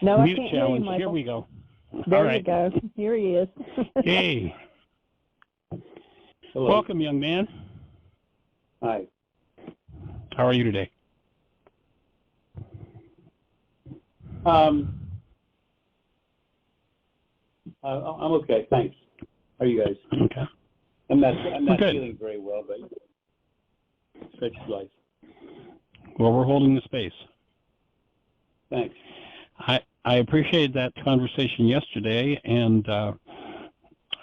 No, I Mute can't hear you, challenge. Michael. Here we go. There All right. you go. Here he is. Hey. Hello. Welcome, young man. Hi. How are you today? I'm okay, thanks. How are you guys? Okay. I'm not good. feeling very well, but such is life. Well, we're holding the space. Thanks. I appreciated that conversation yesterday, and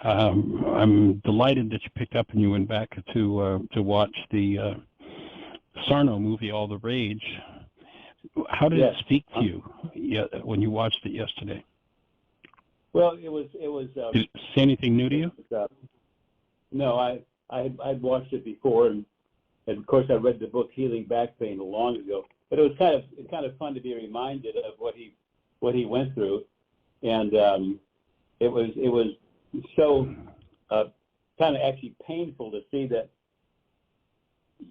I'm delighted that you picked up and you went back to watch the Sarno movie, All the Rage. How did it speak to you when you watched it yesterday? Well, it was. Did it say anything new to you? No, I'd watched it before, and of course I read the book Healing Back Pain long ago. But it was kind of fun to be reminded of what he went through, and it was so kind of actually painful to see that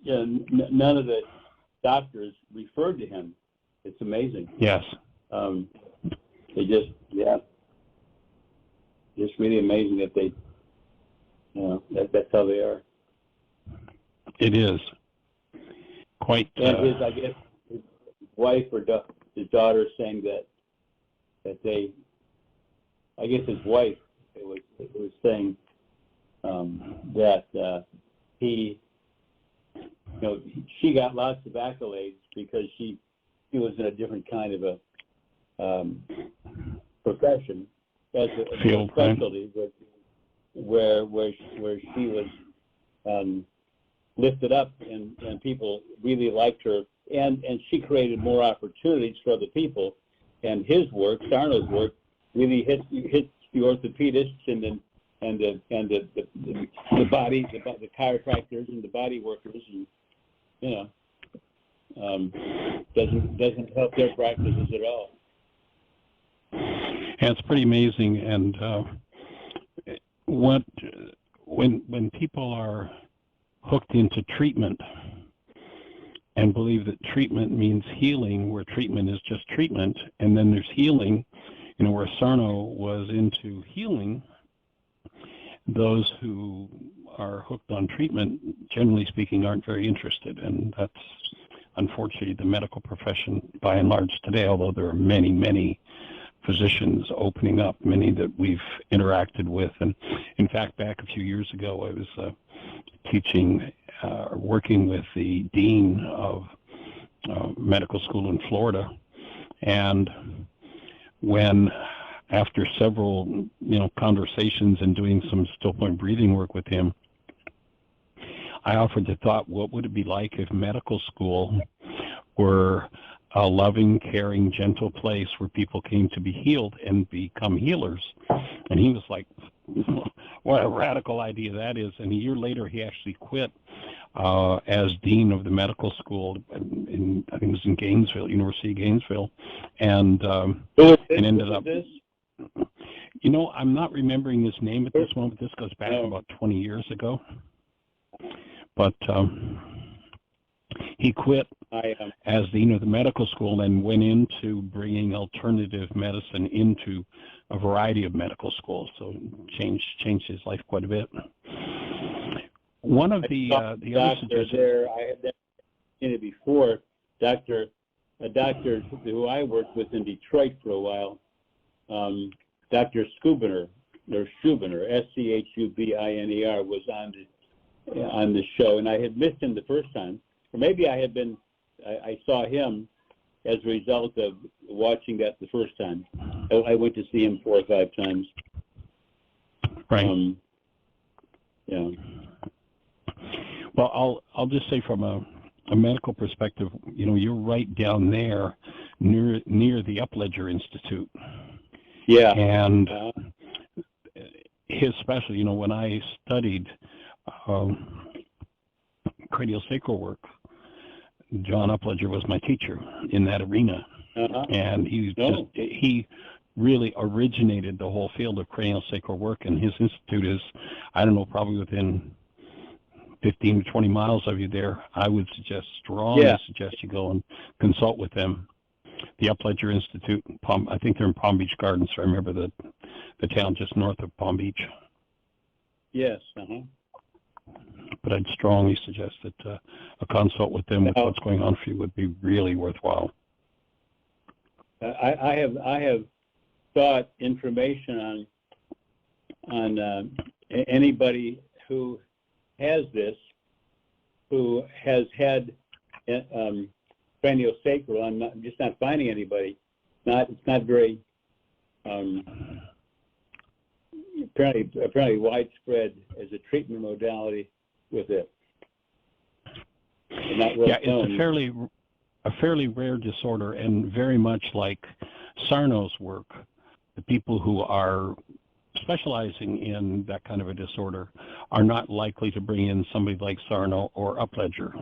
none of the doctors referred to him. It's amazing. Yes. They just really amazing that they, that's how they are. It is quite. And I guess his wife or his daughter saying that they, I guess his wife, it was saying that he, she got lots of accolades because she was in a different kind of a profession as a Field, specialty, right? where she was lifted up and people really liked her, and she created more opportunities for other people. And his work, Sarno's work, really hits the orthopedists and the body, the chiropractors and the body workers, and doesn't help their practices at all. And it's pretty amazing. And when people are hooked into treatment and believe that treatment means healing, where treatment is just treatment, and then there's healing, where Sarno was into healing, those who are hooked on treatment, generally speaking, aren't very interested. And that's unfortunately the medical profession by and large today, although there are many, many physicians opening up, many that we've interacted with. And in fact, back a few years ago, I was working with the dean of medical school in Florida. And when, after several, conversations and doing some still point breathing work with him, I offered the thought, what would it be like if medical school were a loving, caring, gentle place where people came to be healed and become healers? And he was like, what a radical idea that is. And a year later, he actually quit as dean of the medical school I think it was in Gainesville, University of Gainesville, and ended up. I'm not remembering his name at this moment. This goes back about 20 years ago. But he quit as dean of the medical school and went into bringing alternative medicine into a variety of medical schools. So changed his life quite a bit. One of the other doctor there, I had seen it before. A doctor who I worked with in Detroit for a while, Dr. Schubiner, Schubiner, was on the show, and I had missed him the first time, or maybe I saw him as a result of watching that the first time. I went to see him 4 or 5 times. Right. Yeah. Well, I'll just say from a medical perspective, you're right down there near the Upledger Institute. Yeah. And his specialty, when I studied craniosacral work, John Upledger was my teacher in that arena. And he really originated the whole field of craniosacral work, and his institute is, I don't know, probably within 15 to 20 miles of you there. I would strongly suggest you go and consult with them. the Upledger Institute. I think they're in Palm Beach Gardens. So I remember the town just north of Palm Beach. Yes. But I'd strongly suggest that a consult with them with what's going on for you would be really worthwhile. I have sought information on anybody who has this, who has had craniosacral. I'm just not finding anybody. It's not very apparently widespread as a treatment modality with it. Not well known. It's a fairly rare disorder, and very much like Sarno's work, the people who are specializing in that kind of a disorder are not likely to bring in somebody like Sarno or Upledger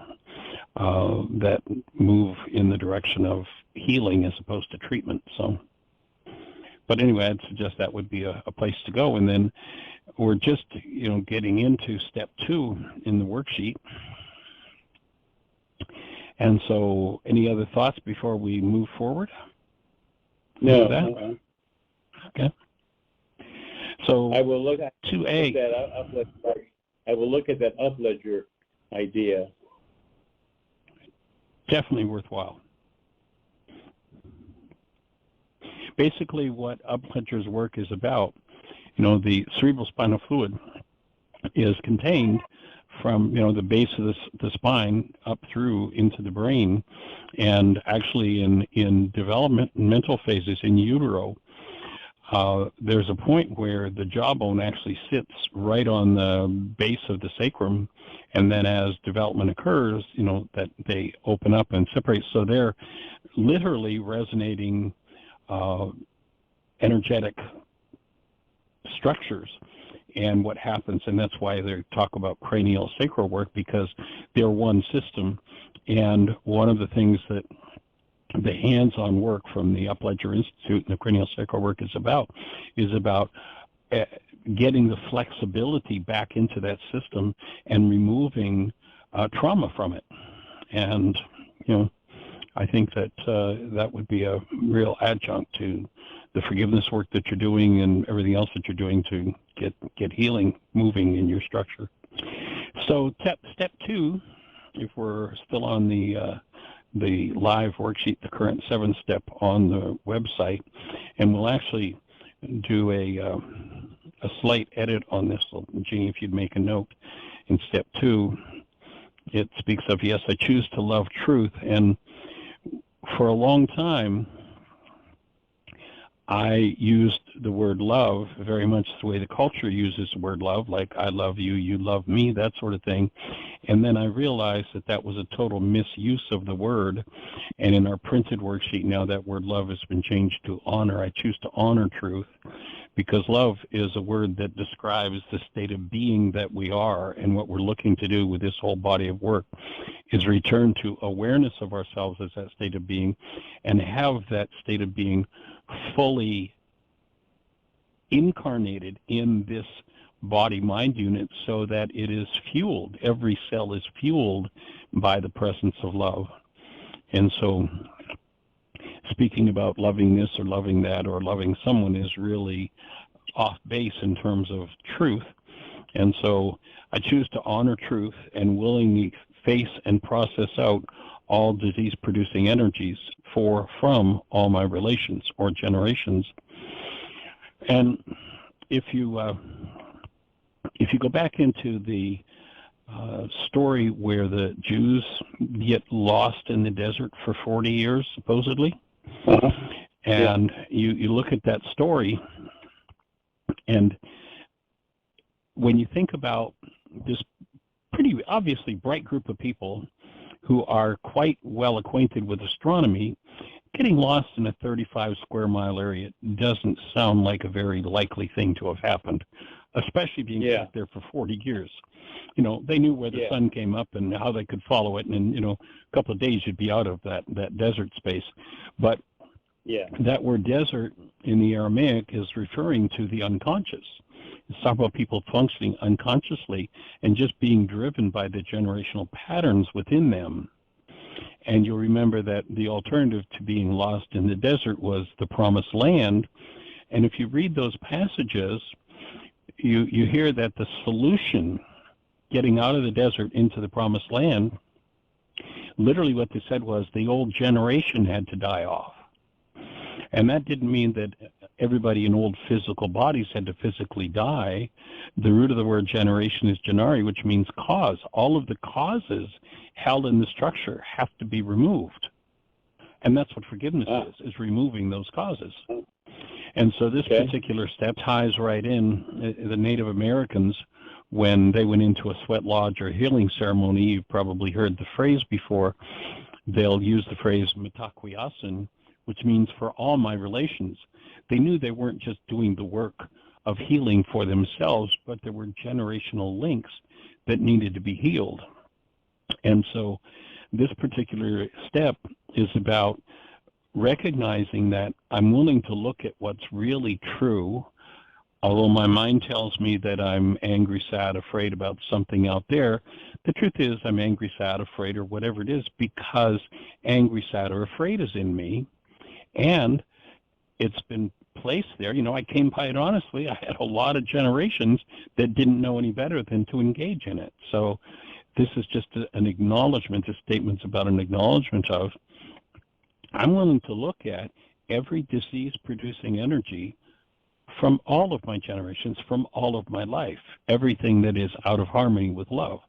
that move in the direction of healing as opposed to treatment. So, but anyway, I'd suggest that would be a place to go. And then we're just, getting into step 2 in the worksheet. And so, any other thoughts before we move forward? No. Okay. So I will look at 2A. I will look at that Upledger idea. Definitely worthwhile. Basically, what Upledger's work is about, the cerebrospinal fluid is contained from the base of the spine up through into the brain, and actually in developmental phases in utero, there's a point where the jawbone actually sits right on the base of the sacrum, and then as development occurs, that they open up and separate. So they're literally resonating energetic structures. And what happens, and that's why they talk about cranial sacral work, because they're one system. And one of the things that the hands-on work from the Upledger Institute and the cranial sacral work is about getting the flexibility back into that system and removing trauma from it. And I think that that would be a real adjunct to the forgiveness work that you're doing and everything else that you're doing to get healing moving in your structure. So step 2, if we're still on the live worksheet, the current 7-step on the website, and we'll actually do a slight edit on this. So, Jeannie, if you'd make a note in step 2, it speaks of, yes, I choose to love truth. And for a long time, I used the word love very much the way the culture uses the word love, like I love you, you love me, that sort of thing. And then I realized that was a total misuse of the word. And in our printed worksheet now, that word love has been changed to honor. I choose to honor truth, because love is a word that describes the state of being that we are. And what we're looking to do with this whole body of work is return to awareness of ourselves as that state of being, and have that state of being fully incarnated in this body-mind unit, so that it is fueled, every cell is fueled by the presence of love. And so speaking about loving this or loving that or loving someone is really off base in terms of truth. And so I choose to honor truth and willingly face and process out all disease-producing energies from all my relations or generations. And if you go back into the story where the Jews get lost in the desert for 40 years, supposedly, and you look at that story, and when you think about this pretty obviously bright group of people who are quite well acquainted with astronomy, getting lost in a 35 square mile area doesn't sound like a very likely thing to have happened, especially being stuck there for 40 years. They knew where the sun came up and how they could follow it, and a couple of days you'd be out of that desert space. But that word desert in the Aramaic is referring to the unconscious. It's talking about people functioning unconsciously and just being driven by the generational patterns within them. And you'll remember that the alternative to being lost in the desert was the promised land. And if you read those passages, you hear that the solution, getting out of the desert into the promised land, literally what they said was the old generation had to die off. And that didn't mean that everybody in old physical bodies had to physically die. The root of the word generation is genari, which means cause. All of the causes held in the structure have to be removed. And that's what forgiveness is removing those causes. And so this particular step ties right in. The Native Americans, when they went into a sweat lodge or healing ceremony, you've probably heard the phrase before, they'll use the phrase mitakuyasin, which means for all my relations. They knew they weren't just doing the work of healing for themselves, but there were generational links that needed to be healed. And so this particular step is about recognizing that I'm willing to look at what's really true, although my mind tells me that I'm angry, sad, afraid about something out there. The truth is I'm angry, sad, afraid, or whatever it is, because angry, sad, or afraid is in me, and it's been placed there. You know, I came by it honestly. I had a lot of generations that didn't know any better than to engage in it. So this is just an acknowledgement, a statement's about an acknowledgement of, I'm willing to look at every disease-producing energy from all of my generations, from all of my life, everything that is out of harmony with love.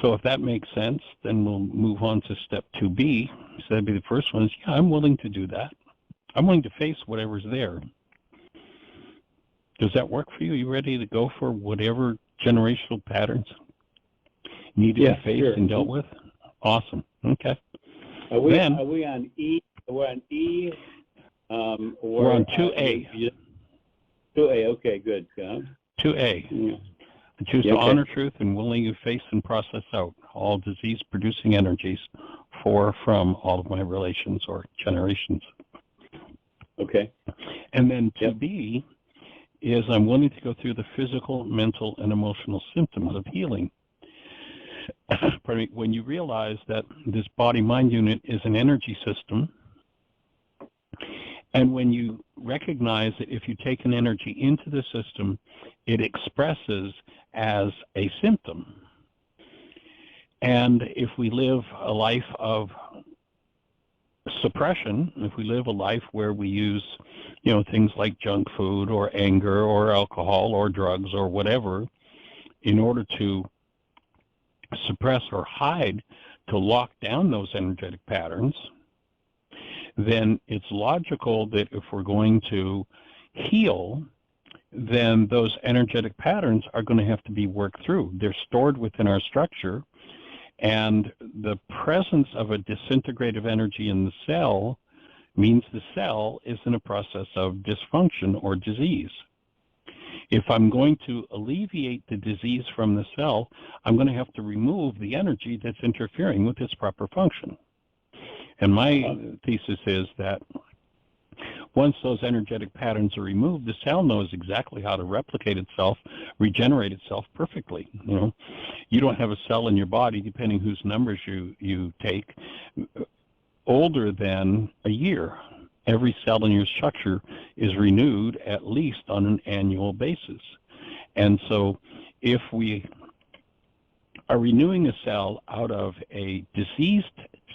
So if that makes sense, then we'll move on to step 2B. So that'd be the first one is, yeah, I'm willing to do that. I'm willing to face whatever's there. Does that work for you? Are you ready to go for whatever generational patterns need to be faced and dealt with? Awesome. Okay. Are we on E? We're on E. We're on 2A. 2A. Okay, good. 2A. Yeah. I choose to honor truth and willingly face and process out all disease-producing energies from all of my relations or generations. Okay. And then 2B is I'm willing to go through the physical, mental, and emotional symptoms of healing. Pardon me, when you realize that this body-mind unit is an energy system, and when you recognize that if you take an energy into the system, it expresses as a symptom. And if we live a life of suppression, if we live a life where we use, things like junk food or anger or alcohol or drugs or whatever in order to suppress or hide, to lock down those energetic patterns, then it's logical that if we're going to heal, then those energetic patterns are going to have to be worked through. They're stored within our structure, and the presence of a disintegrative energy in the cell means the cell is in a process of dysfunction or disease. If I'm going to alleviate the disease from the cell, I'm going to have to remove the energy that's interfering with its proper function. And my thesis is that once those energetic patterns are removed, the cell knows exactly how to replicate itself, regenerate itself perfectly. You don't have a cell in your body, depending whose numbers you take, older than a year. Every cell in your structure is renewed at least on an annual basis. And so if we are renewing a cell out of a diseased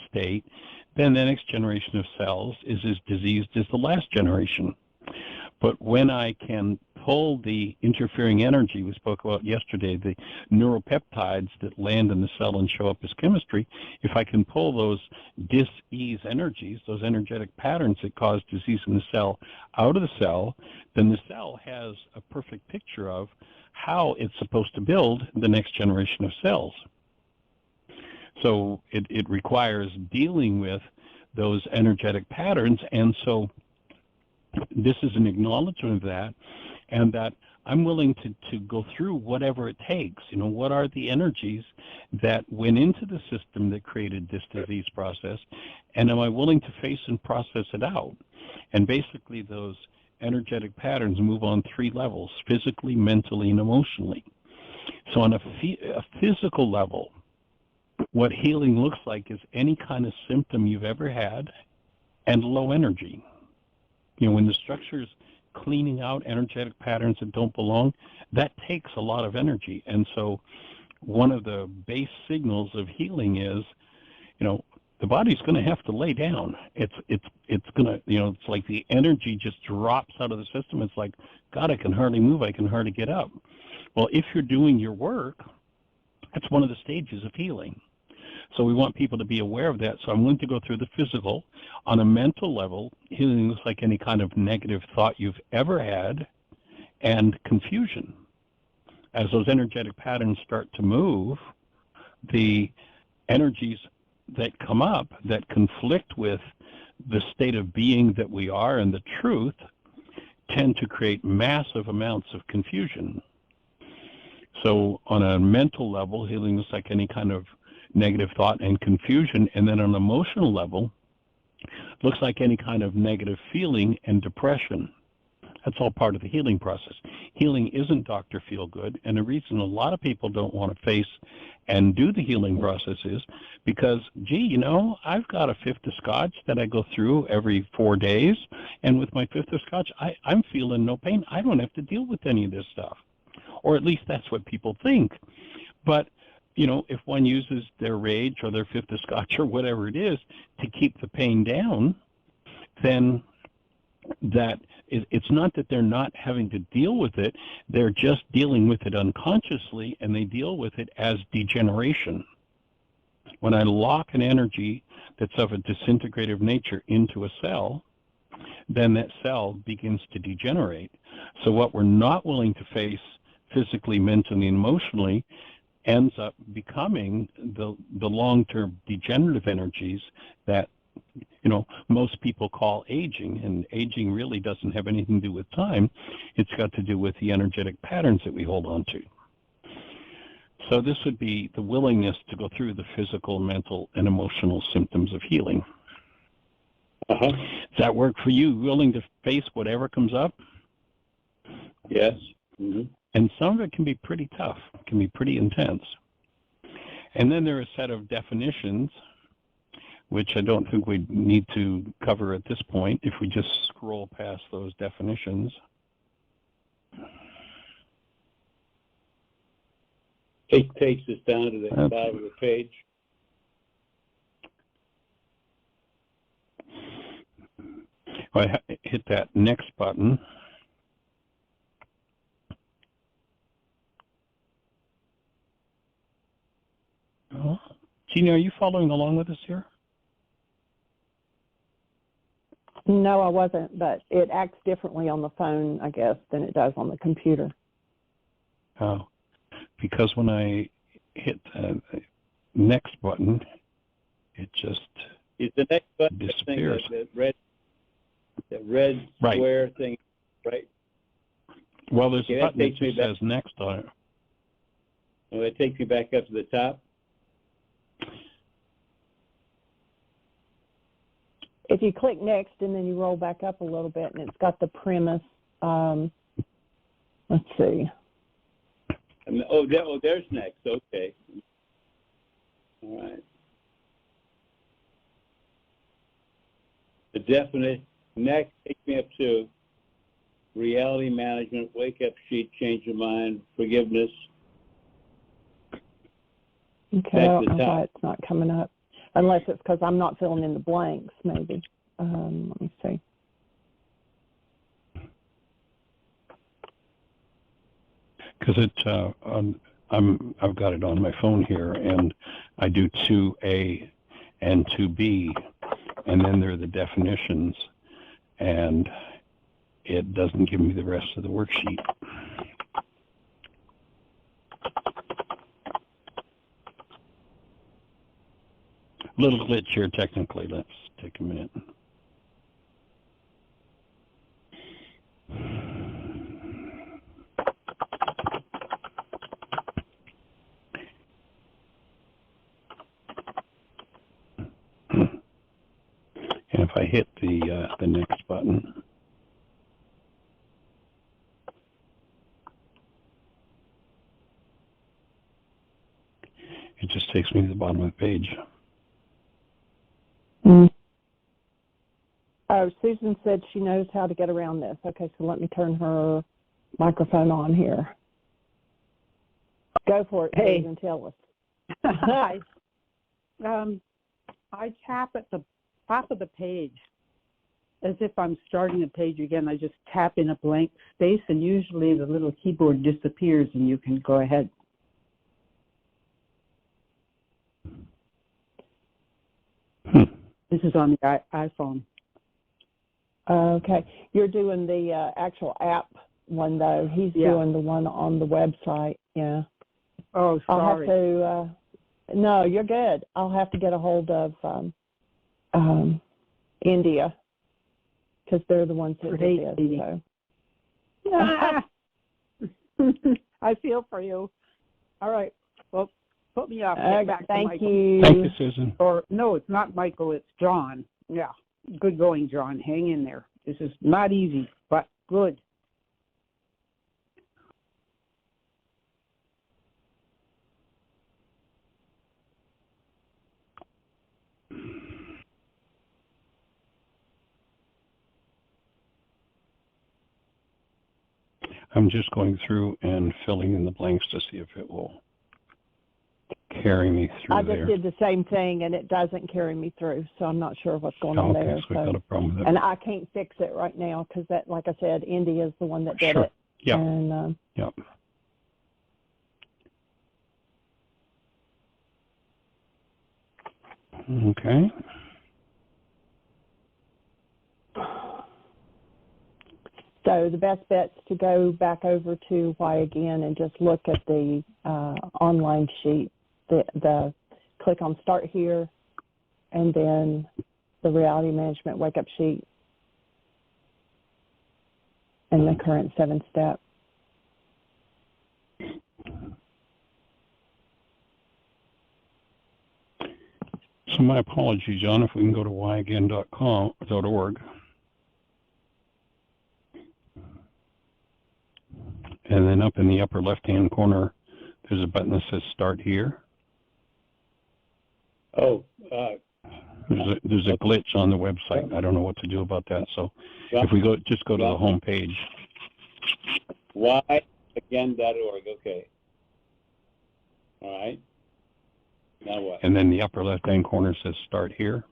state, then the next generation of cells is as diseased as the last generation. But when I can pull the interfering energy we spoke about yesterday, the neuropeptides that land in the cell and show up as chemistry, if I can pull those dis-ease energies, those energetic patterns that cause disease in the cell out of the cell, then the cell has a perfect picture of how it's supposed to build the next generation of cells. So it requires dealing with those energetic patterns, and so this is an acknowledgement of that, and that I'm willing to go through whatever it takes. What are the energies that went into the system that created this disease process, and am I willing to face and process it out? And basically those energetic patterns move on 3 levels: physically, mentally, and emotionally. So on a physical level, what healing looks like is any kind of symptom you've ever had and low energy. When the structure is cleaning out energetic patterns that don't belong, that takes a lot of energy. And so one of the base signals of healing is, the body's going to have to lay down. It's going to, it's like the energy just drops out of the system. It's like, God, I can hardly move. I can hardly get up. Well, if you're doing your work, that's one of the stages of healing. So we want people to be aware of that. So I'm going to go through the physical. On a mental level, healing looks like any kind of negative thought you've ever had and confusion. As those energetic patterns start to move, the energies that come up that conflict with the state of being that we are and the truth tend to create massive amounts of confusion. So on a mental level, healing looks like any kind of negative thought and confusion. And then on an emotional level, looks like any kind of negative feeling and depression. That's all part of the healing process. Healing isn't Dr. Feel-Good, and the reason a lot of people don't want to face and do the healing process is because, I've got a fifth of scotch that I go through every 4 days, and with my fifth of scotch, I'm feeling no pain. I don't have to deal with any of this stuff, or at least that's what people think. But if one uses their rage or their fifth of scotch or whatever it is to keep the pain down, then that it's not that they're not having to deal with it, they're just dealing with it unconsciously, and they deal with it as degeneration. When I lock an energy that's of a disintegrative nature into a cell, then that cell begins to degenerate. So what we're not willing to face physically, mentally, and emotionally ends up becoming the long-term degenerative energies that most people call aging, and aging really doesn't have anything to do with time. It's got to do with the energetic patterns that we hold on to. So this would be the willingness to go through the physical, mental, and emotional symptoms of healing. Does that work for you? Willing to face whatever comes up? Yes. Mm-hmm. And some of it can be pretty tough, can be pretty intense. And then there are a set of definitions, which I don't think we need to cover at this point if we just scroll past those definitions. It takes us down to the bottom of the page. I hit that next button. Gina, are you following along with us here? No, I wasn't, but it acts differently on the phone, I guess, than it does on the computer. Oh, because when I hit the next button, it just Is the next button disappears. That red square thing, right? Well, there's a button that just says next on it. Oh, it takes me back up to the top. If you click next and then you roll back up a little bit, and it's got the premise. Let's see. There's next. Okay. All right. The definite next takes me up to reality management, wake up sheet, change your mind, forgiveness. Okay, I don't know why it's not coming up. Unless it's because I'm not filling in the blanks, maybe. Let me see. Because I've got it on my phone here, and I do 2A and 2B, and then there are the definitions, and it doesn't give me the rest of the worksheet. Little glitch here technically. Let's take a minute. And if I hit the next button, it It just takes me to the bottom of the page. Mm. Oh, Susan said she knows how to get around this. Okay, so let me turn her microphone on here. Go for it, Hey. Susan, tell us. Hi. I tap at the top of the page as if I'm starting a page again. I just tap in a blank space, and usually the little keyboard disappears and you can go ahead. This is on the iPhone. Okay, you're doing the actual app one, though. He's doing the one on the website, yeah. Oh, sorry. I'll have to, no, you're good. I'll have to get a hold of India, because they're the ones that did this. So. I feel for you. All right. Well, put me up. Thank you. Thank you, Susan. Or no, it's not Michael. It's John. Yeah. Good going, John. Hang in there. This is not easy, but good. I'm just going through and filling in the blanks to see if it will carry me through I there. just did the same thing, and it doesn't carry me through, so I'm not sure what's going on there. So we've got a problem with it. And I can't fix it right now because, that, like I said, India is the one that did it. Yep. And, yep. Okay. So the best bet's to go back over to Why again and just look at the online sheet. The click on Start Here, and then the Reality Management Wake Up Sheet, and the current 7-step. So my apologies, John, if we can go to whyagain.org. And then up in the upper left-hand corner, there's a button that says Start Here. Oh, there's a glitch on the website. I don't know what to do about that. So if we just go to the home page. whyagain.org. Okay. All right. Now what? And then the upper left-hand corner says Start Here.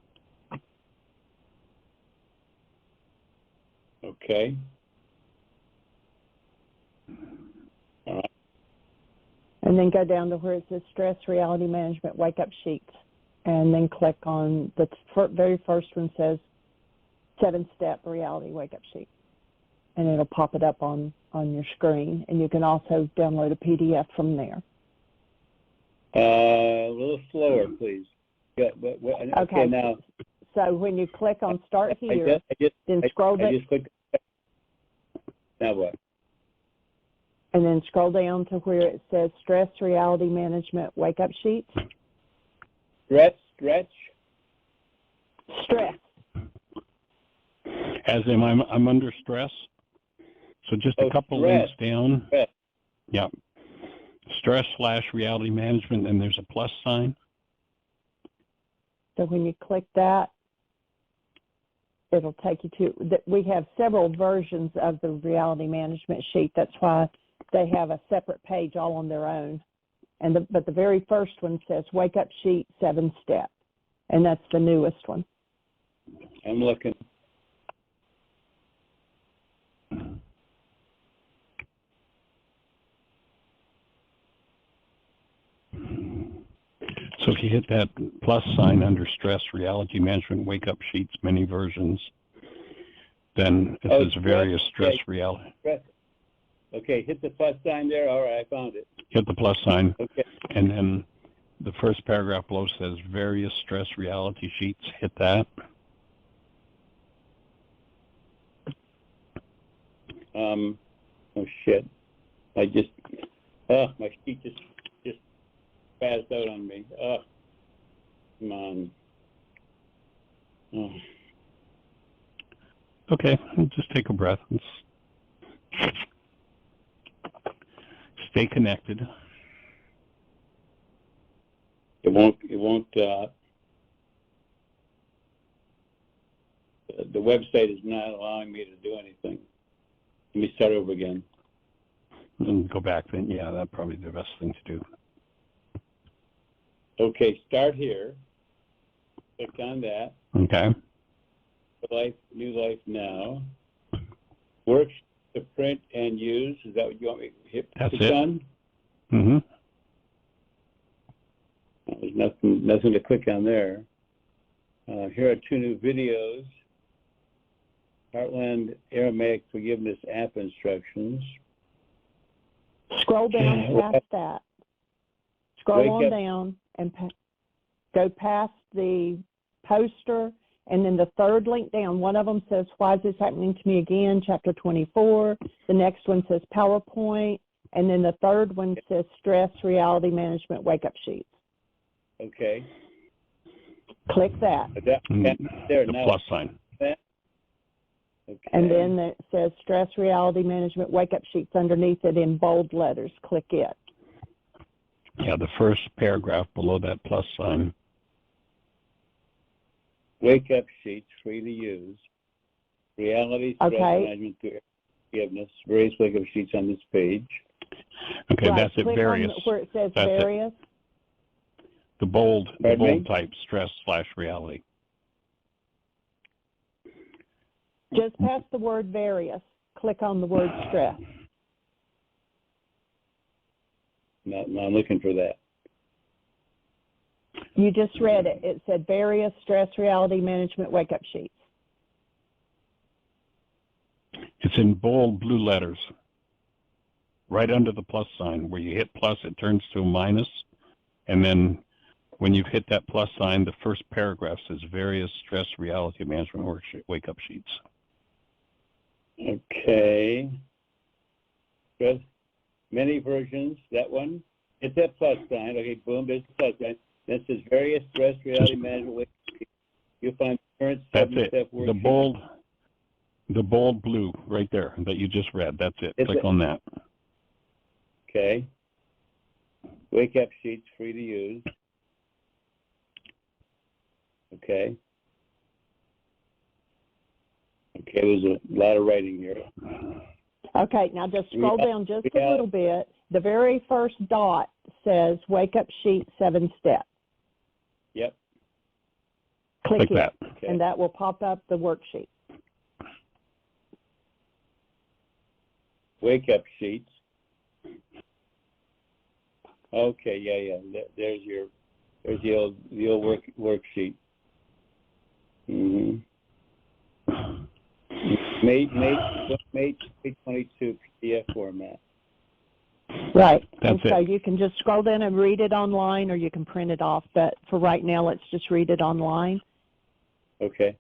Okay. All right. And then go down to where it says Stress Reality Management Wake Up Sheets, and then click on the very first one says 7-step Reality Wake Up Sheet, and it'll pop it up on your screen, and you can also download a PDF from there. A little slower, please. Yeah, okay, now. So when you click on Start Here, then scroll down. Now what? And then scroll down to where it says Stress Reality Management Wake Up Sheets. Stress. As in, I'm under stress. So just a couple links down. Stress. Yeah. Stress/reality management, and there's a plus sign. So when you click that, it'll take you to, we have several versions of the reality management sheet. That's why they have a separate page all on their own. But the very first one says Wake Up Sheet 7-step, and that's the newest one. I'm looking. So if you hit that plus sign under Stress Reality Management Wake Up Sheets, many versions, then it says various stress reality. Okay, hit the plus sign there. All right, I found it. Hit the plus sign. Okay. And then the first paragraph below says various stress reality sheets. Hit that. Oh shit! My sheet just passed out on me. Come on. Oh. Okay, just take a breath. Stay connected. It won't, the website is not allowing me to do anything. Let me start over again. And go back then. Yeah, that'd probably be the best thing to do. Okay, start here. Click on that. Okay. New life now. Works to print and use. Is that what you want me to hit? That's click it. on? Mm-hmm. There's nothing to click on there. Here are 2 new videos. Heartland Aramaic Forgiveness app instructions. Scroll down past that. Scroll on down and go past the poster, and then the third link down. One of them says, "Why is this happening to me again?" Chapter 24. The next one says PowerPoint, and then the third one says Stress Reality Management Wake-Up Sheets. Okay. Click that. There the now. plus sign. Okay. And then it says Stress Reality Management Wake-Up Sheets underneath it in bold letters. Click it. Yeah, the first paragraph below that plus sign. Wake-up sheets, free to use. Reality, stress management through forgiveness. Various wake-up sheets on this page. Okay, Right. that's it. Click Various. on where it says That's various. The bold Pardon me? type, stress/reality. Just past the word various, click on the word stress. No, I'm looking for that. You just read it. It said various stress reality management wake-up sheets. It's in bold blue letters, right under the plus sign. Where you hit plus, it turns to a minus, and then when you've hit that plus sign, the first paragraph says various stress reality management wake-up sheets. Okay. Stress, many versions, that one. Hit that plus sign. Okay, boom, there's the plus sign. Then it says various stress reality management wake-up sheets. You'll find current That's it. step worksheet. The bold blue right there that you just read. That's it. Click on that. Okay. Wake-up sheets, free to use. Okay. Okay, there's a lot of writing here. Okay, now just scroll down just a little bit. The very first dot says wake-up sheet 7 steps. Yep. Click it, that. Okay. and that will pop up the worksheet. Wake-up sheets. Okay, yeah. There's the old worksheet. Mm-hmm. May 2022 PDF format. Right. That's and so it. you can just scroll down and read it online, or you can print it off. But for right now, let's just read it online. Okay.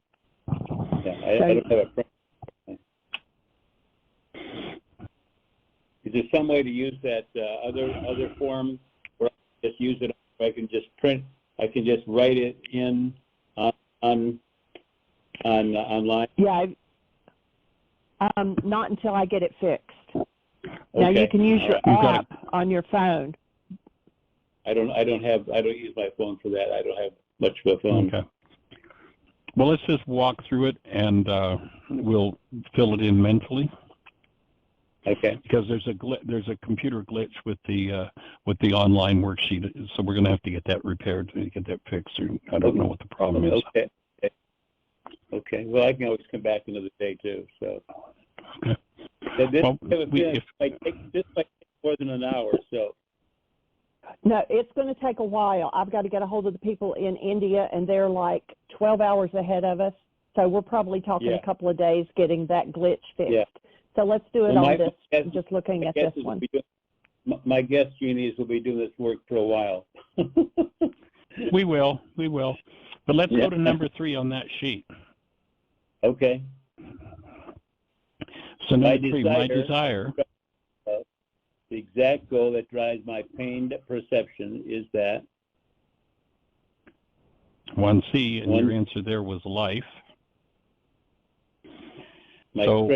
Yeah, I don't have a print. Is there some way to use that other form where I just use it? I can just print. I can just write it in online. Yeah. Not until I get it fixed. Okay. Now you can use your app on your phone. I don't use my phone for that. I don't have much of a phone. Okay. Well, let's just walk through it, and we'll fill it in mentally. Okay. Because there's a computer glitch with the online worksheet, so we're going to have to get that repaired to get that fixed. Or I don't know what the problem is. Okay. Okay. Well, I can always come back another day too. So. Okay. This Well, might take more than an hour. So. No, it's going to take a while. I've got to get a hold of the people in India, and they're like 12 hours ahead of us. So we're probably talking a couple of days getting that glitch fixed. Yeah. So let's do it on this, just looking at this one. My guess, Jeannie, is we'll be doing this work for a while. We will. But let's go to number 3 on that sheet. Okay. So number 3, my desire. The exact goal that drives my pained perception is that. 1C, and your answer there was life. So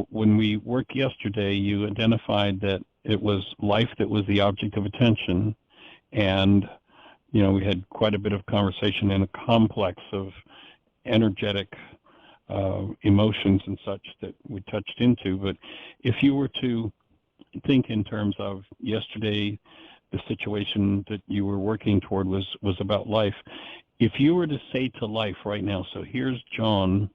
when we worked yesterday, you identified that it was life that was the object of attention, and we had quite a bit of conversation in a complex of energetic emotions and such that we touched into. But if you were to think in terms of yesterday, the situation that you were working toward was about life. If you were to say to life right now, so here's John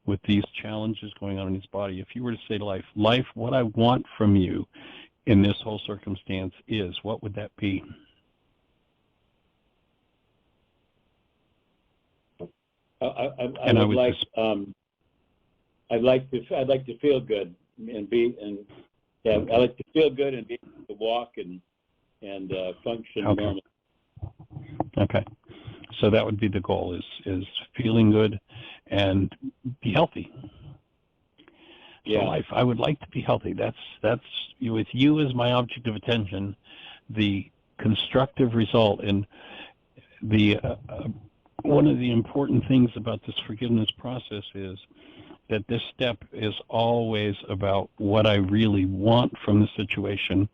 with these challenges going on in his body, if you were to say to life, what I want from you in this whole circumstance is, what would that be? I'd like to feel good I'd like to feel good and be able to walk and function normally. Okay. So that would be the goal, is feeling good and be healthy. Yeah. So life, I would like to be healthy. That's with you as my object of attention, the constructive result. And the one of the important things about this forgiveness process is that this step is always about what I really want from the situation.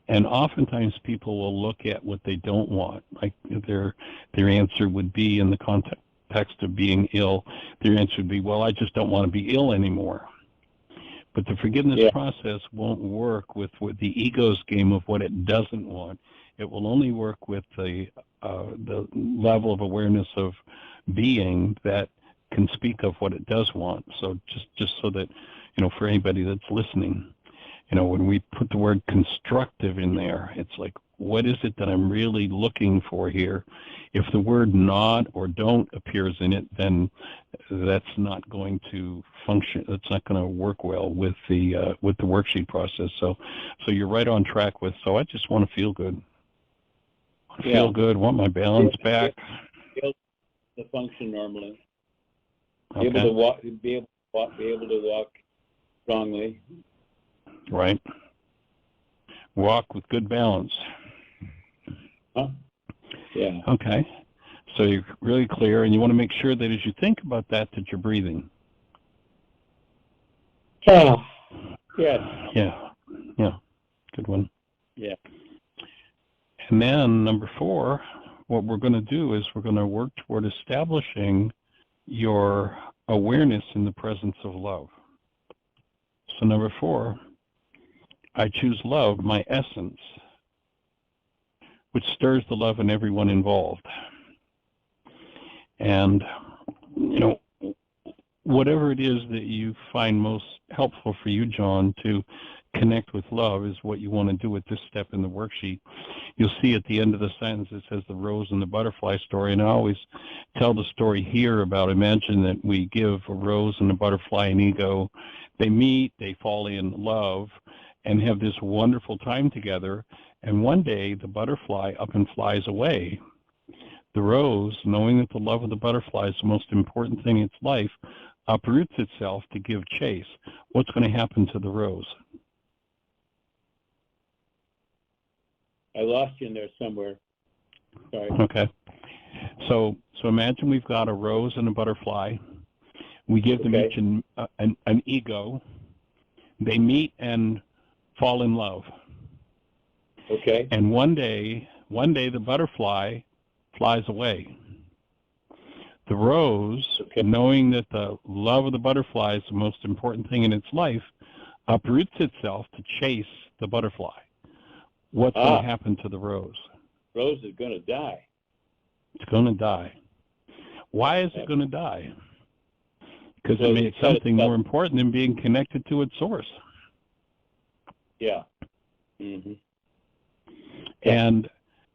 And oftentimes people will look at what they don't want. Like their answer would be, in the context of being ill, their answer would be, well, I just don't want to be ill anymore. But the forgiveness process won't work with the ego's game of what it doesn't want. It will only work with the level of awareness of being that can speak of what it does want. So just so that, for anybody that's listening, when we put the word constructive in there, it's like, what is it that I'm really looking for here? If the word not or don't appears in it, then that's not going to function. That's not going to work well with the worksheet process. So you're right on track with. So I just want to feel good. Feel good. Want my balance back. Be able to function normally. Okay. Be able to walk strongly. Right. Walk with good balance. Huh? Yeah. Okay. So you're really clear, and you want to make sure that as you think about that you're breathing. Yeah. Yeah. Good one. Yeah. And then number 4, what we're going to do is we're going to work toward establishing your awareness in the presence of love. So number 4, I choose love, my essence, which stirs the love in everyone involved. And, whatever it is that you find most helpful for you, John, to connect with love is what you want to do with this step in the worksheet. You'll see at the end of the sentence it says the rose and the butterfly story, and I always tell the story here about, imagine that we give a rose and a butterfly an ego. They meet, they fall in love, and have this wonderful time together, and one day the butterfly up and flies away. The rose, knowing that the love of the butterfly is the most important thing in its life, uproots itself to give chase. What's going to happen to the rose? I lost you in there somewhere. Sorry. Okay. So imagine we've got a rose and a butterfly. We give them each an ego. They meet and fall in love. Okay. And one day the butterfly flies away. The rose, knowing that the love of the butterfly is the most important thing in its life, uproots itself to chase the butterfly. What's going to happen to the rose? Rose is going to die. It's going to die. Why is it going to die? Because it made something more important than being connected to its source. Yeah. Mm-hmm. And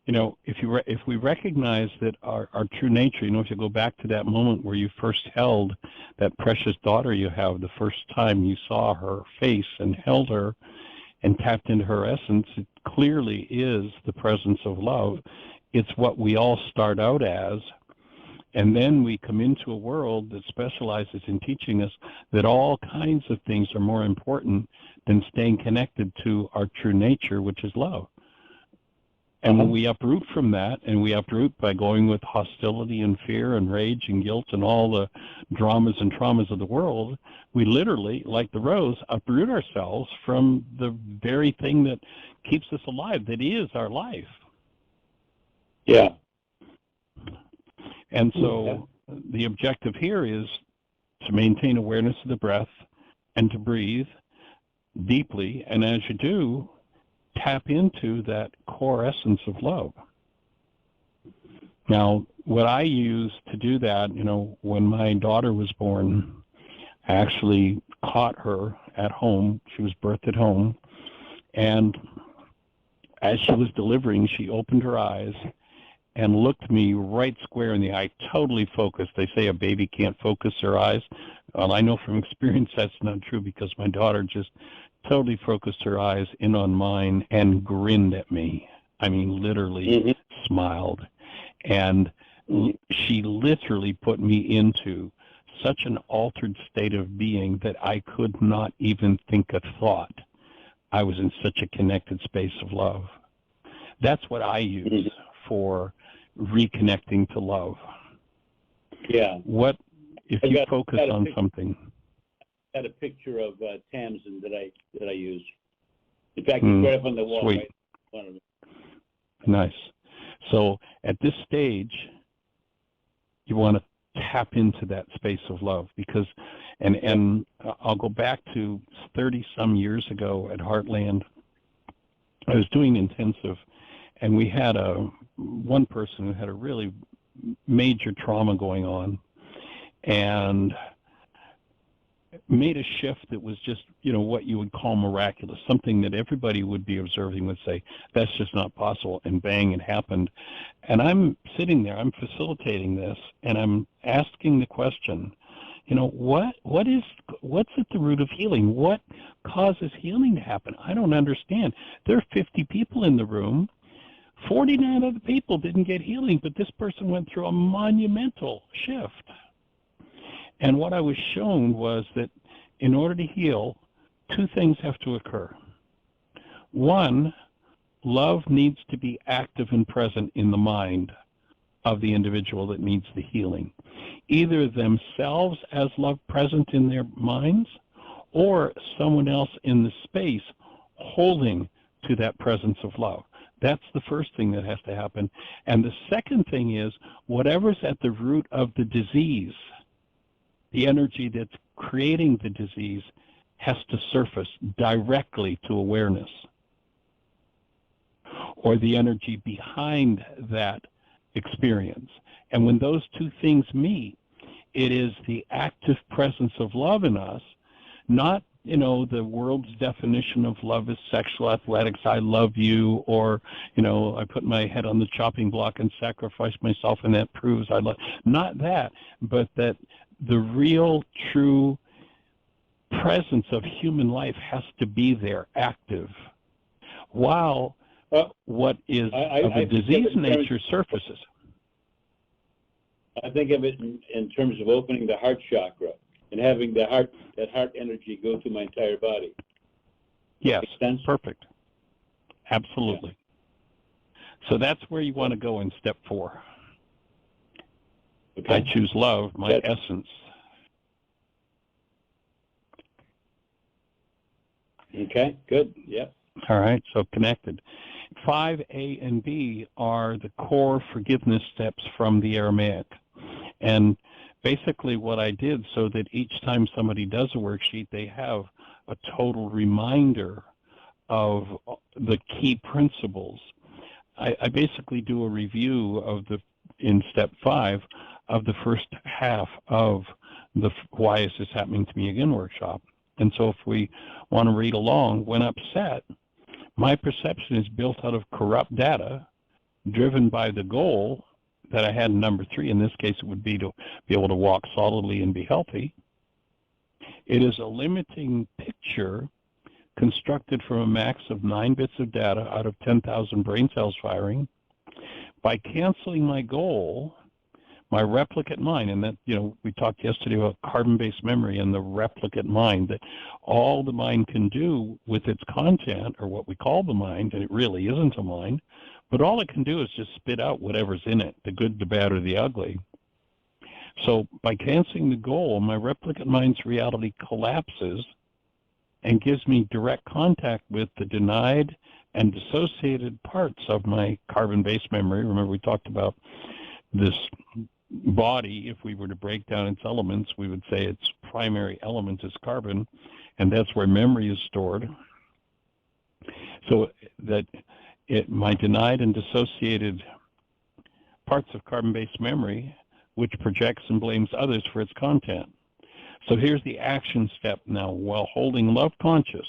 if we recognize that our true nature, if you go back to that moment where you first held that precious daughter you have, the first time you saw her face and held her and tapped into her essence, it clearly is the presence of love. It's what we all start out as. And then we come into a world that specializes in teaching us that all kinds of things are more important than staying connected to our true nature, which is love. And when we uproot from that, and we uproot by going with hostility and fear and rage and guilt and all the dramas and traumas of the world, we literally, like the rose, uproot ourselves from the very thing that keeps us alive, that is our life. Yeah. And so the objective here is to maintain awareness of the breath and to breathe deeply. And as you do, tap into that core essence of love. Now, what I use to do that, when my daughter was born, I actually caught her at home. She was birthed at home. And as she was delivering, she opened her eyes and looked me right square in the eye, totally focused. They say a baby can't focus their eyes. Well, I know from experience that's not true, because my daughter just totally focused her eyes in on mine and grinned at me. I mean, literally smiled. And she literally put me into such an altered state of being that I could not even think a thought. I was in such a connected space of love. That's what I use for reconnecting to love. Yeah. What if you focus on something? I had a picture of Tamsin that I use. In fact, it's right up on the wall. Sweet. Right in front of me. Nice. So at this stage, you want to tap into that space of love, because, and I'll go back to 30-some years ago at Heartland. I was doing intensive, and we had one person who had a really major trauma going on, and made a shift that was just, what you would call miraculous, something that everybody would be observing would say, that's just not possible, and bang, it happened. And I'm sitting there, I'm facilitating this, and I'm asking the question, what's at the root of healing? What causes healing to happen? I don't understand. There are 50 people in the room. 49 of the people didn't get healing, but this person went through a monumental shift. And what I was shown was that in order to heal, two things have to occur. One, love needs to be active and present in the mind of the individual that needs the healing. Either themselves as love present in their minds, or someone else in the space holding to that presence of love. That's the first thing that has to happen. And the second thing is, whatever's at the root of the disease, the energy that's creating the disease, has to surface directly to awareness, or the energy behind that experience. And when those two things meet, it is the active presence of love in us, not, the world's definition of love is sexual athletics, I love you, or, I put my head on the chopping block and sacrifice myself and that proves I love. Not that, but that the real, true presence of human life has to be there, active, while what is of a disease nature surfaces. I think of it in terms of opening the heart chakra and having that heart energy go through my entire body. Yes, perfect. Absolutely. Yeah. So that's where you want to go in step 4. Okay. I choose love, my essence. Okay, good. Yep. All right, so connected. 5A and B are the core forgiveness steps from the Aramaic. And basically what I did, so that each time somebody does a worksheet, they have a total reminder of the key principles. I basically do a review of in step 5, of the first half of the Why Is This Happening to Me Again workshop. And so if we want to read along, when upset, my perception is built out of corrupt data driven by the goal that I had in number 3. In this case, it would be to be able to walk solidly and be healthy. It is a limiting picture constructed from a max of 9 bits of data out of 10,000 brain cells firing. By canceling my goal, my replicate mind, and that, we talked yesterday about carbon-based memory and the replicate mind, that all the mind can do with its content, or what we call the mind, and it really isn't a mind, But all it can do is just spit out whatever's in it, the good, the bad, or the ugly. So by canceling the goal, my replicant mind's reality collapses and gives me direct contact with the denied and dissociated parts of my carbon-based memory. Remember, we talked about this body. If we were to break down its elements, we would say its primary element is carbon, and that's where memory is stored. So that my denied and dissociated parts of carbon-based memory, which projects and blames others for its content. So here's the action step now. While holding love conscious,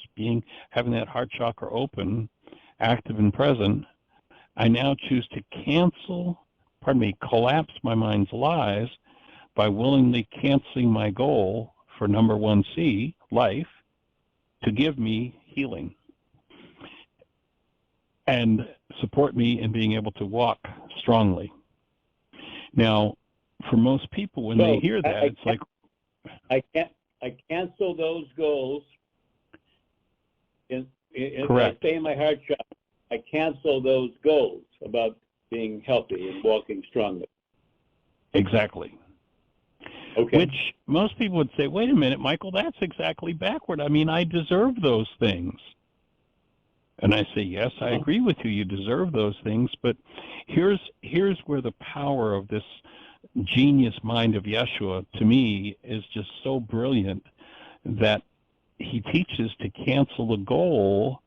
having that heart chakra open, active and present, I now choose to collapse my mind's lies by willingly canceling my goal for number 1C, life, to give me healing and support me in being able to walk strongly. Now, for most people, when they hear that, it's like, I cancel those goals. Correct. I say in my heart chakra, I cancel those goals about being healthy and walking strongly. Exactly. Okay. Which most people would say, wait a minute, Michael, that's exactly backward. I mean, I deserve those things. And I say, yes, I agree with you. You deserve those things. But here's where the power of this genius mind of Yeshua, to me, is just so brilliant, that he teaches to cancel the goal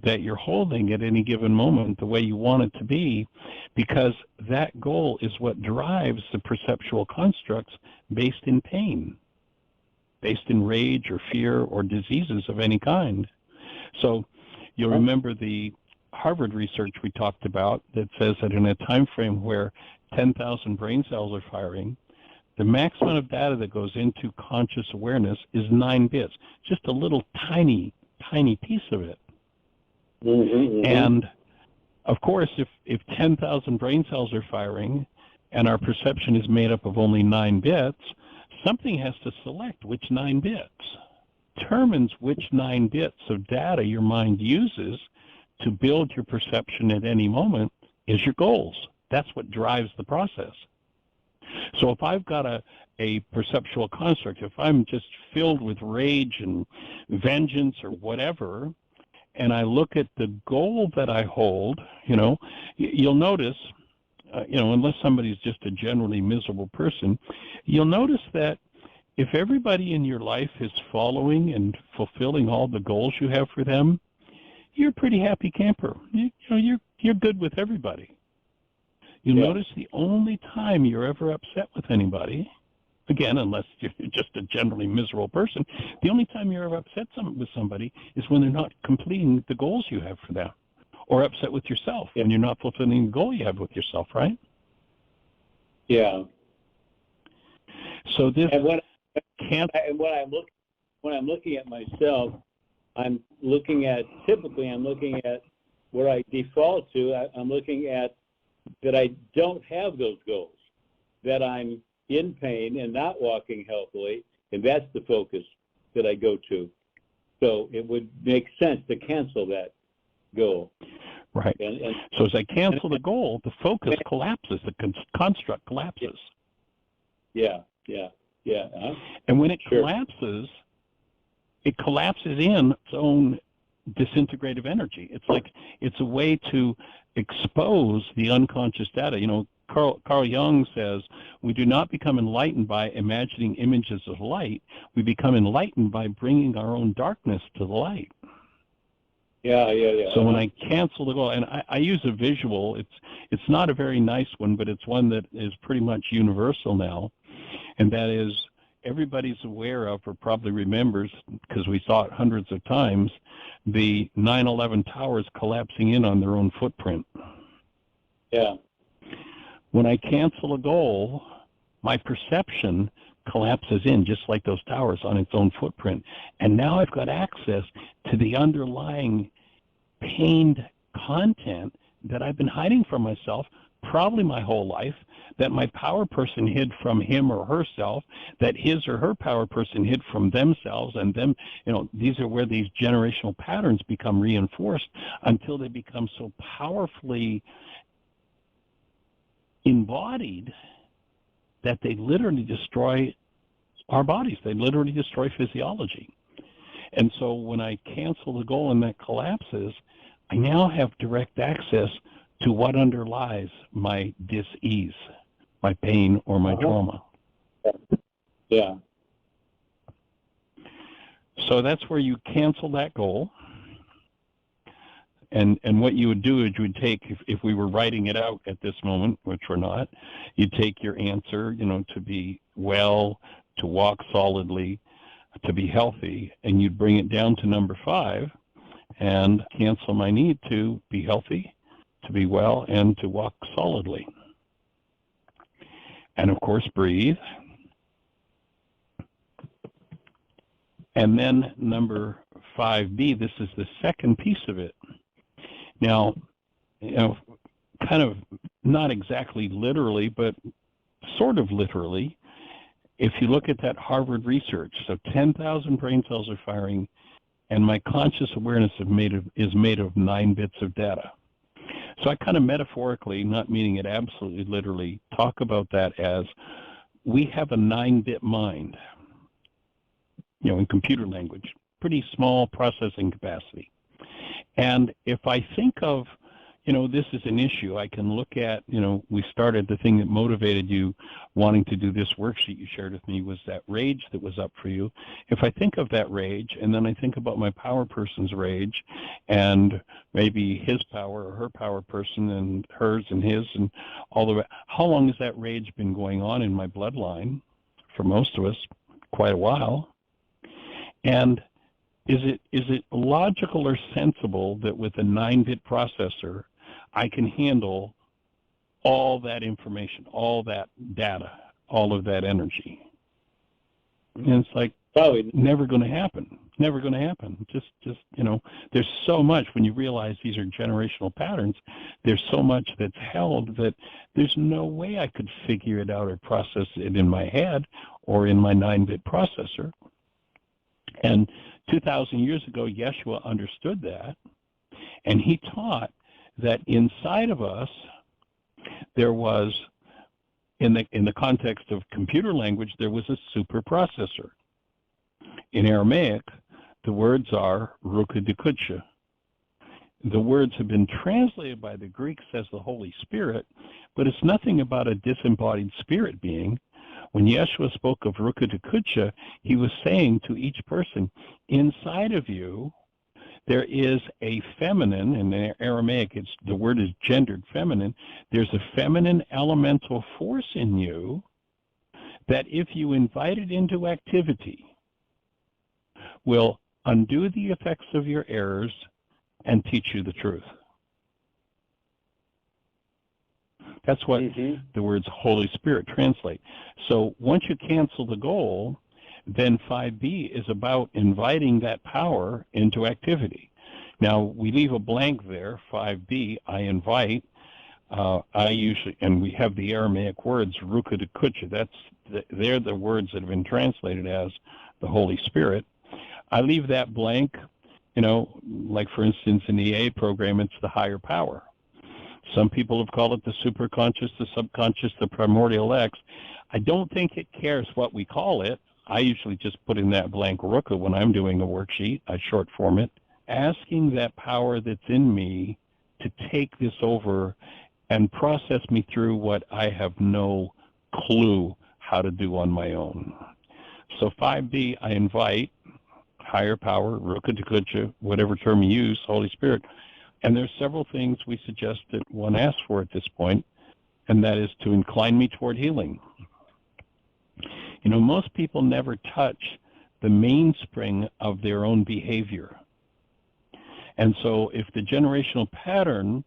that you're holding at any given moment the way you want it to be, because that goal is what drives the perceptual constructs based in pain, based in rage or fear or diseases of any kind. So you'll remember the Harvard research we talked about that says that in a time frame where 10,000 brain cells are firing, the maximum of data that goes into conscious awareness is 9 bits, just a little tiny, tiny piece of it. And of course, if 10,000 brain cells are firing and our perception is made up of only 9 bits, something has to select which 9 bits. Determines which 9 bits of data your mind uses to build your perception at any moment is your goals. That's what drives the process. So if I've got a perceptual construct, if I'm just filled with rage and vengeance or whatever, and I look at the goal that I hold, you'll notice, unless somebody's just a generally miserable person, you'll notice that if everybody in your life is following and fulfilling all the goals you have for them, you're a pretty happy camper. You're good with everybody. You'll notice the only time you're ever upset with anybody, again, unless you're just a generally miserable person, the only time you're ever upset with somebody is when they're not completing the goals you have for them, or upset with yourself when you're not fulfilling the goal you have with yourself, right? Yeah. So this when I'm looking at myself, I'm looking at where I default to. I'm looking at that I don't have those goals, that I'm in pain and not walking healthily, and that's the focus that I go to. So it would make sense to cancel that goal. Right. So as I cancel the goal, the focus collapses, the construct collapses. Yeah. And when it collapses in its own disintegrative energy. It's a way to expose the unconscious data. Carl Jung says, we do not become enlightened by imagining images of light. We become enlightened by bringing our own darkness to the light. Yeah. So when I cancel the goal, and I use a visual, it's not a very nice one, but it's one that is pretty much universal now, and that is everybody's aware of or probably remembers, because we saw it hundreds of times, the 9/11 towers collapsing in on their own footprint. Yeah. When I cancel a goal, my perception collapses in just like those towers on its own footprint. And now I've got access to the underlying pained content that I've been hiding from myself probably my whole life, that my power person hid from him or herself, that his or her power person hid from themselves, and them, these are where these generational patterns become reinforced until they become so powerfully embodied that they literally destroy our bodies. They literally destroy physiology. And so when I cancel the goal and that collapses, I now have direct access to what underlies my dis-ease, my pain, or my trauma. Yeah. So that's where you cancel that goal. And what you would do is you would take, if we were writing it out at this moment, which we're not, you'd take your answer, to be well, to walk solidly, to be healthy, and you'd bring it down to number 5 and cancel my need to be healthy, to be well, and to walk solidly. And of course, breathe. And then number 5B, this is the second piece of it. Now, kind of not exactly literally, but sort of literally, if you look at that Harvard research, so 10,000 brain cells are firing, and my conscious awareness is made of 9 bits of data. So I kind of metaphorically, not meaning it absolutely literally, talk about that as we have a 9-bit mind, in computer language, pretty small processing capacity. And if I think of, this is an issue, I can look at, we started, the thing that motivated you wanting to do this worksheet you shared with me was that rage that was up for you. If I think of that rage, and then I think about my power person's rage, and maybe his power or her power person, and hers and his, and all the way, how long has that rage been going on in my bloodline? For most of us, quite a while. And is it logical or sensible that with a 9-bit processor, I can handle all that information, all that data, all of that energy? And it's like, probably never going to happen. Never going to happen. Just there's so much, when you realize these are generational patterns, there's so much that's held that there's no way I could figure it out or process it in my head or in my 9-bit processor. And 2,000 years ago, Yeshua understood that, and he taught that inside of us there was, in the context of computer language, there was a super processor. In Aramaic, the words are Ruka-Dekutsha. The words have been translated by the Greeks as the Holy Spirit, but it's nothing about a disembodied spirit being. When Yeshua spoke of Ruka-Dekutsha, he was saying to each person, inside of you, there is a feminine, in Aramaic, the word is gendered feminine. There's a feminine elemental force in you that, if you invite it into activity, will undo the effects of your errors and teach you the truth. That's what the words Holy Spirit translate. So once you cancel the goal, then 5B is about inviting that power into activity. Now, we leave a blank there, 5B, I invite. I usually, and we have the Aramaic words, Ruka-Dekutsha, they're the words that have been translated as the Holy Spirit. I leave that blank, like for instance in the AA program, it's the higher power. Some people have called it the superconscious, the subconscious, the primordial X. I don't think it cares what we call it. I usually just put in that blank Ruka when I'm doing a worksheet. I short form it, asking that power that's in me to take this over and process me through what I have no clue how to do on my own. So 5B, I invite higher power, Ruka-Dekutsha, whatever term you use, Holy Spirit. And there's several things we suggest that one asks for at this point, and that is to incline me toward healing. Most people never touch the mainspring of their own behavior. And so if the generational pattern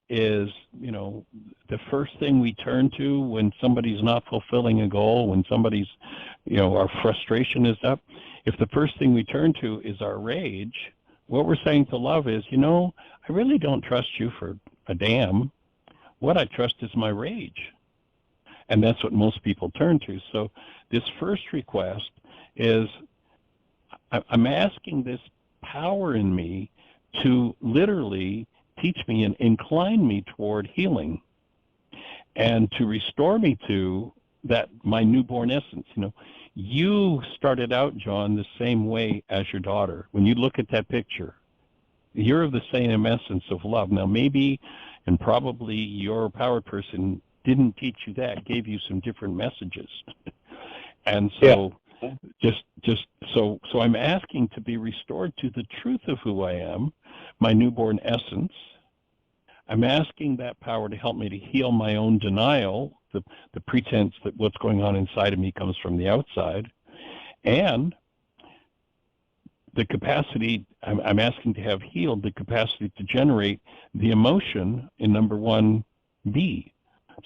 is, the first thing we turn to when somebody's not fulfilling a goal, when somebody's, our frustration is up, if the first thing we turn to is our rage, what we're saying to love is, I really don't trust you for a damn. what I trust is my rage. And that's what most people turn to. So this first request is, I'm asking this power in me to literally teach me and incline me toward healing and to restore me to that, my newborn essence. You know, you started out, John, the same way as your daughter. When you look at that picture, you're of the same essence of love. Now, maybe and probably your power person didn't teach you that, gave you some different messages. And so so I'm asking to be restored to the truth of who I am, my newborn essence. I'm asking that power to help me to heal my own denial, the pretense that what's going on inside of me comes from the outside, and the capacity, I'm asking to have healed the capacity to generate the emotion in number 1B.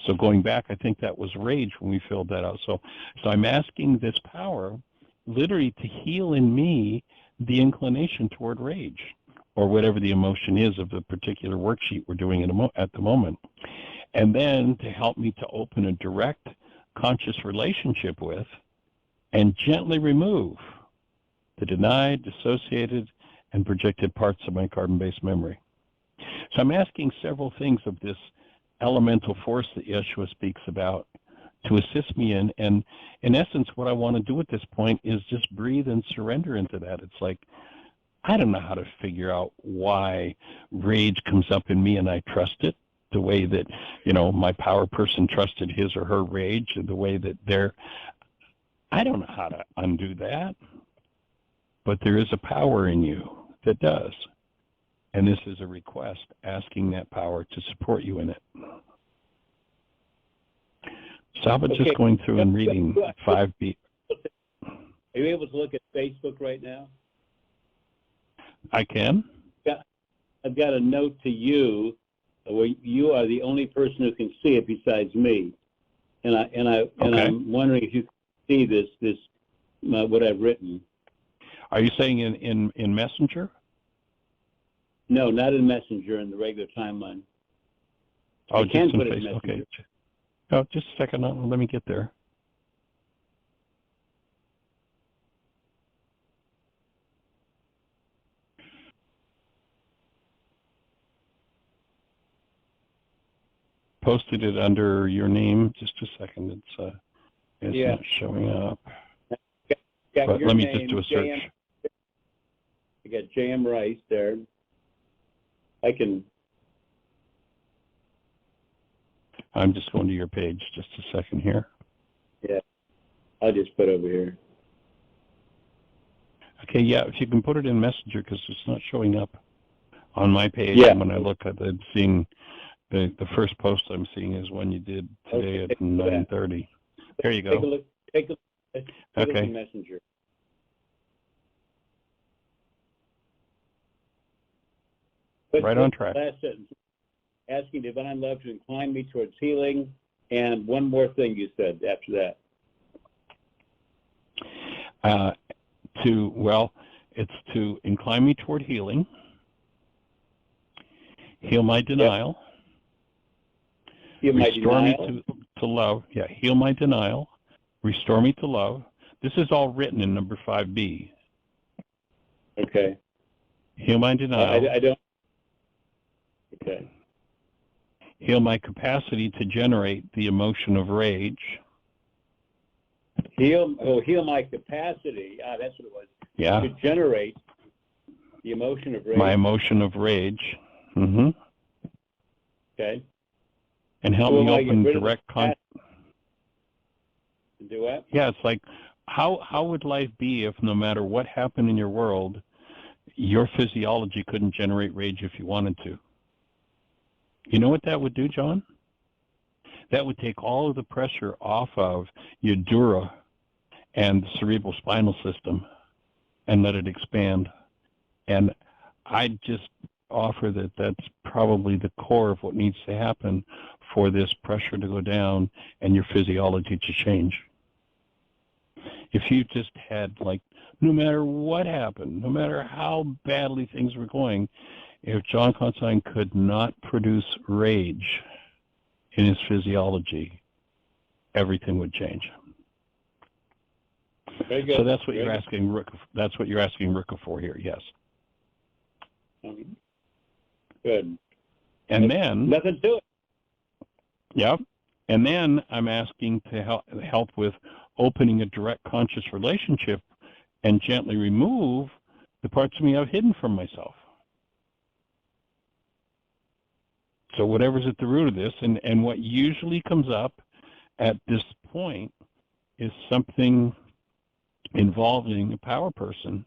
So going back, I think that was rage when we filled that out. So I'm asking this power literally to heal in me the inclination toward rage, or whatever the emotion is of the particular worksheet we're doing at the moment. And then to help me to open a direct conscious relationship with and gently remove the denied, dissociated, and projected parts of my carbon-based memory. So I'm asking several things of this elemental force that Yeshua speaks about to assist me in. And in essence, what I want to do at this point is just breathe and surrender into that. It's like, I don't know how to figure out why rage comes up in me, and I trust it the way that, you know, my power person trusted his or her rage, or the way that I don't know how to undo that. But there is a power in you that does. And this is a request asking that power to support you in it. So how about just going through and reading 5B? Are you able to look at Facebook right now? I can. I've got a note to you where you are the only person who can see it besides me. And I'm wondering if you can see this what I've written. Are you saying in Messenger? No, not in Messenger, in the regular timeline. Oh, I just can in put it in Facebook. Messenger. Okay. Oh, just a second. Let me get there. Posted it under your name. Just a second. It's not showing up. But let me just do a search. I got J.M. Rice there. I'm just going to your page. Just a second here. Yeah, I'll just put over here. Okay, yeah, if you can put it in Messenger, because it's not showing up on my page. Yeah. And when I look at it, seeing the first post I'm seeing is one you did today at 9:30. There you go. Take a look. Put it in Messenger. Right on track. Last sentence. Asking divine love to incline me towards healing, and one more thing you said after that. It's to incline me toward healing, heal my denial, restore me to love. Yeah, heal my denial, restore me to love. This is all written in number 5B. Okay. Heal my denial. I don't. Okay. Heal my capacity to generate the emotion of rage. Heal my capacity. That's what it was. Yeah. To generate the emotion of rage. My emotion of rage. Mm-hmm. Okay. And help me open direct contact. Do what? Yeah, it's like, how would life be if no matter what happened in your world, your physiology couldn't generate rage if you wanted to? You know what that would do, John? That would take all of the pressure off of your dura and the cerebral spinal system and let it expand. And I just offer that that's probably the core of what needs to happen for this pressure to go down and your physiology to change. If you just had, like, no matter what happened, no matter how badly things were going, if John Constantine could not produce rage, in his physiology, everything would change. Very good. So that's what Very you're good. asking Ruka. That's what you're asking Ruka for here. Yes. Good. And then Nothing to it. Yep. And then I'm asking to help with opening a direct conscious relationship and gently remove the parts of me I've hidden from myself. So whatever's at the root of this, and what usually comes up at this point is something involving a power person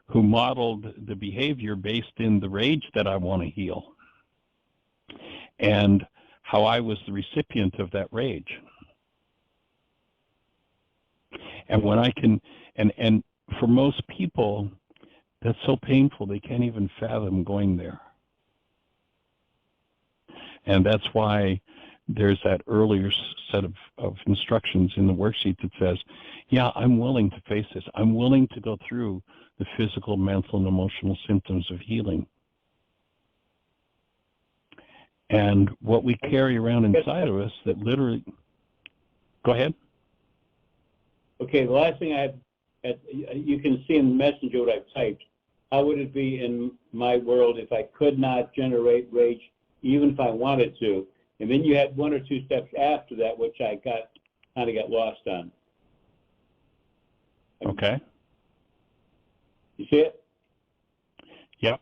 who modeled the behavior based in the rage that I want to heal and how I was the recipient of that rage. And when I can, and for most people, that's so painful they can't even fathom going there. And that's why there's that earlier set of instructions in the worksheet that says, yeah, I'm willing to face this. I'm willing to go through the physical, mental, and emotional symptoms of healing. And what we carry around inside of us that literally, go ahead. Okay, the last thing you can see in the messenger what I've typed. How would it be in my world if I could not generate rage, even if I wanted to? And then you had one or two steps after that, which I kind of got lost on. Okay. You see it? Yep.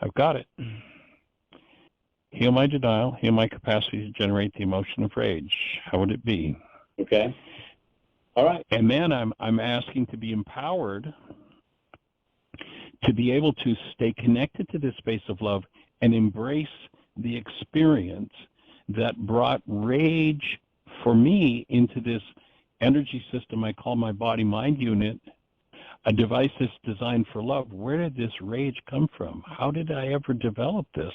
I've got it. Heal my denial, heal my capacity to generate the emotion of rage. How would it be? Okay. All right. And then I'm asking to be empowered to be able to stay connected to this space of love and embrace the experience that brought rage for me into this energy system I call my body-mind unit, a device that's designed for love. Where did this rage come from? How did I ever develop this?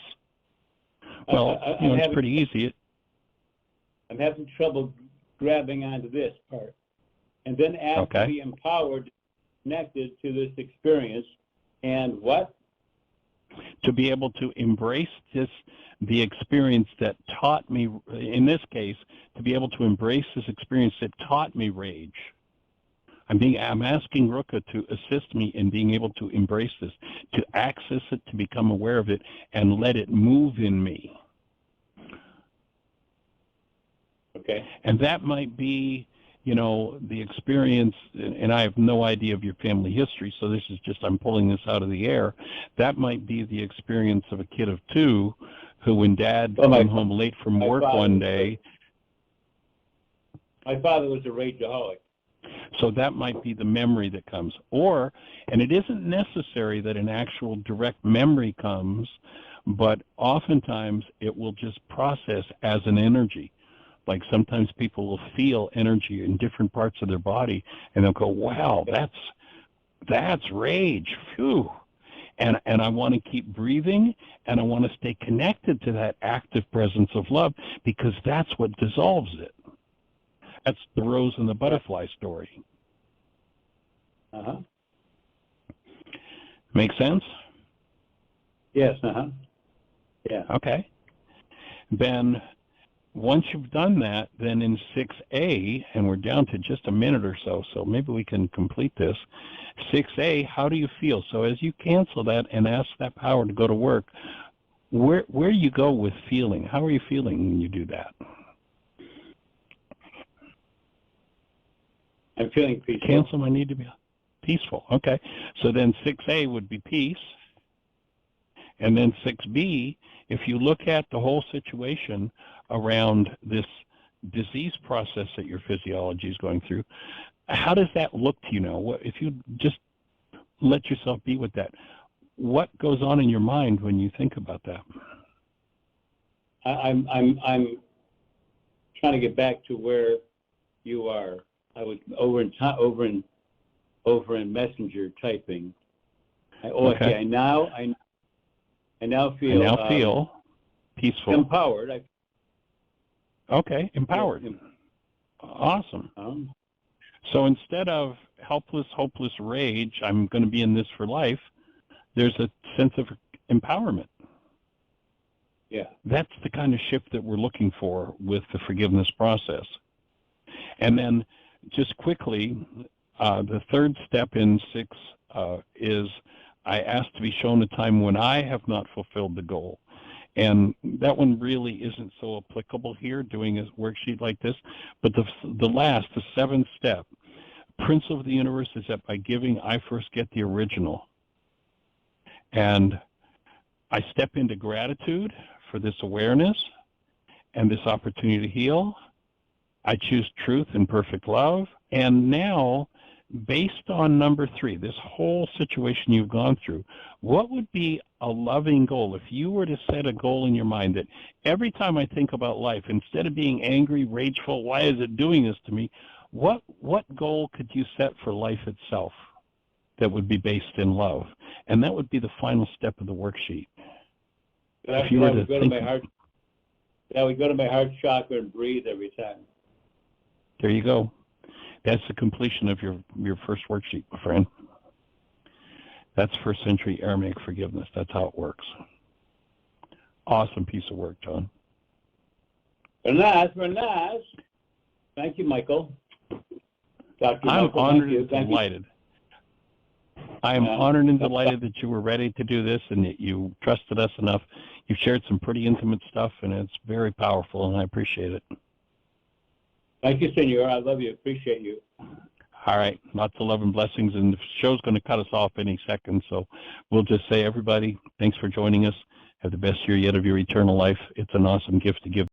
Well, it's pretty easy. I'm having trouble grabbing onto this part. And then ask to be empowered, connected to this experience, and what? To be able to embrace the experience that taught me, in this case, to be able to embrace this experience that taught me rage. I'm asking Ruka to assist me in being able to embrace this, to access it, to become aware of it, and let it move in me. Okay. And that might be, the experience, and I have no idea of your family history, so this is just, I'm pulling this out of the air. That might be the experience of a kid of 2 who, when Dad came home late from work one day. My father was a rageaholic. So that might be the memory that comes. And it isn't necessary that an actual direct memory comes, but oftentimes it will just process as an energy. Like sometimes people will feel energy in different parts of their body, and they'll go, wow, that's rage. Phew. And I want to keep breathing, and I want to stay connected to that active presence of love, because that's what dissolves it. That's the rose and the butterfly story. Uh-huh. Make sense? Yes, uh-huh. Yeah. Okay. Then once you've done that, then in 6A, and we're down to just a minute or so maybe we can complete this. 6A, how do you feel? So as you cancel that and ask that power to go to work, where you go with feeling? How are you feeling when you do that? I'm feeling peaceful. Cancel my need to be peaceful. Okay. So then 6A would be peace. And then 6B, if you look at the whole situation around this disease process that your physiology is going through, how does that look to you now? If you just let yourself be with that, what goes on in your mind when you think about that? I'm trying to get back to where you are. I was over in Messenger typing. Okay. I now feel peaceful, empowered. Okay, empowered. Awesome. So instead of helpless, hopeless rage, I'm going to be in this for life, there's a sense of empowerment. Yeah. That's the kind of shift that we're looking for with the forgiveness process. And then just quickly, the third step in 6 is I ask to be shown a time when I have not fulfilled the goal. And that one really isn't so applicable here, doing a worksheet like this. But the 7th step, principle of the universe is that by giving, I first get the original. And I step into gratitude for this awareness and this opportunity to heal. I choose truth and perfect love. And now, based on number 3, this whole situation you've gone through, what would be a loving goal? If you were to set a goal in your mind that every time I think about life, instead of being angry, rageful, why is it doing this to me, what goal could you set for life itself that would be based in love? And that would be the final step of the worksheet. If you were to go to my heart, we go to my heart chakra and breathe every time. There you go. That's the completion of your first worksheet, my friend. That's first century Aramaic forgiveness. That's how it works. Awesome piece of work, John. Very nice. Thank you, Michael. Dr. I'm Michael, honored and delighted. I am honored and delighted that you were ready to do this and that you trusted us enough. You've shared some pretty intimate stuff, and it's very powerful, and I appreciate it. Thank you, Senor. I love you. Appreciate you. All right. Lots of love and blessings, and the show's going to cut us off any second, so we'll just say, everybody, thanks for joining us. Have the best year yet of your eternal life. It's an awesome gift to give.